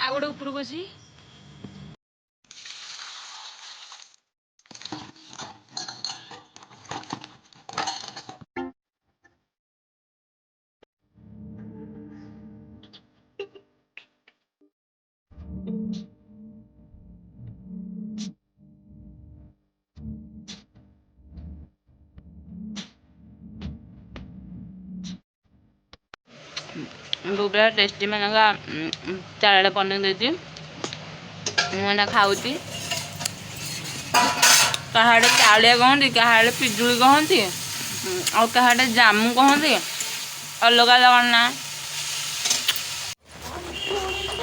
ଆଉ ଗୋଟେ ଉପରକୁ ଅଛି। पूरा टेस्टी मैंने चार पनीर देती मैं खाऊँ कहाड़े चालिया कहती कहाड़े पिजुली कहती और कहाड़े जामु कहती अलग अलग ना।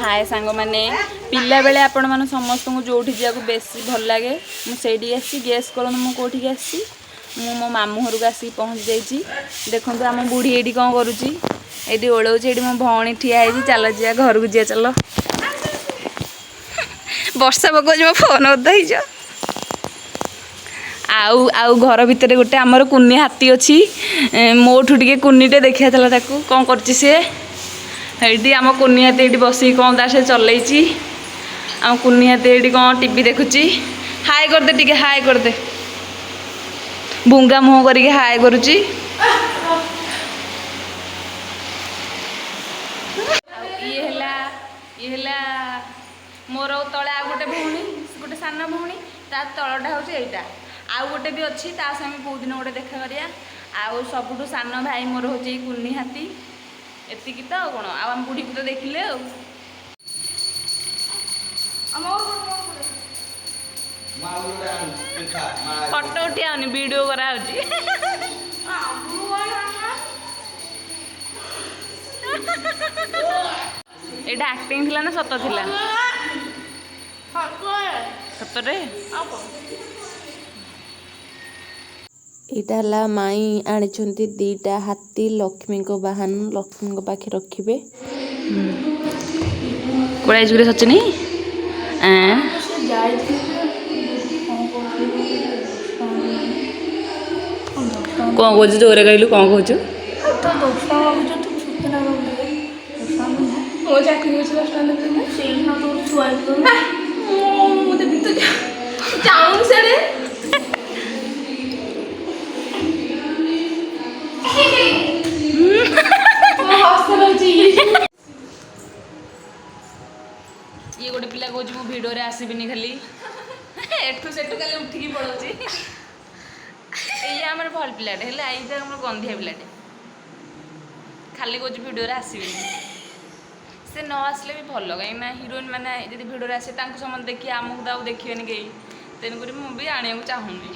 हाय सांग मैंने पिला बेले आपण मन समस्त को जोठी जाको बेसी भल लगे मुझे आसी गेस कर कौटी आसी मो मामू घर को आसिक पहुँची जाइए। देखो आम बुढ़ी ये कौन करुच्ची ये ओलौची ये मो भौणी ठिया है चल जा घर को जा चल वर्षा पकाउछ मो फोन ओदा हो आउ घर भितर गोटे आमर कुनी हाथी अच्छी मोठू टे कुनीटे देखा ताकू कौन कर ये आम कुनी हाथी ये बस कौन तार से चलई आम कुनी हाथी ये कौन टीवी देखुची हाय करदे टिके हाय करदे भूंगा मुह करके हाय करुची ये मोर तले आ गोटे भौणी गोटे सान भौणी ता तलटा हूँ यहाँ आउ गोटे भी अच्छी ता सामने बहुत दिन गोटे देखा करिया आउ सबुठू सान भाई मोर हूँ कुनी हाथी एतिकी तो कौन आम बुढ़ी को तो देखिले फटो उठिया वीडियो करा एटा एक्टिंग थिला ना सत थिला सतरे इटा माई आनी दीटा हाथी लक्ष्मी को बाहन लक्ष्मी को पाखे रखिए कोड़ा जुरे सचनी कौन कह जोरे कहलु कौन कहु ये गोटे पिला कौच मो भिडियो रे आसबिनी खाली एठू सेठू खाली उठिकी पड़ोची ये आम भल पिलाटे हेल्ले आई आम गंधिया पिलाटे खाली कौच भिडियो रे आसबिनी से न आसले भी भल कहीं हिरोइन मैंने जब भिडियो आसे समस्त देखिए आमको तो देखिए कहीं तेणुक मुझे आने को चाहूनी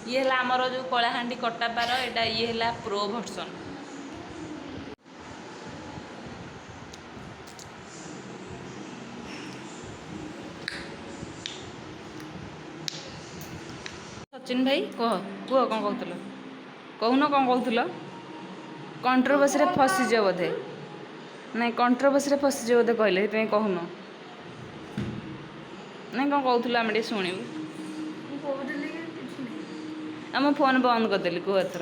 ये है आमर जो कलाहांडी कटापार एटा ये है प्रो भर्सन सचिन भाई कह कह कौन कहूल कहून कौन कहूल कंट्रोवर्सी फसीज बोधे ना कंट्रोवर्सी फसीज बोधे कहले कहून ना कौन कहूल आम टे शुणु आम फोन बंद करदेली कह एथर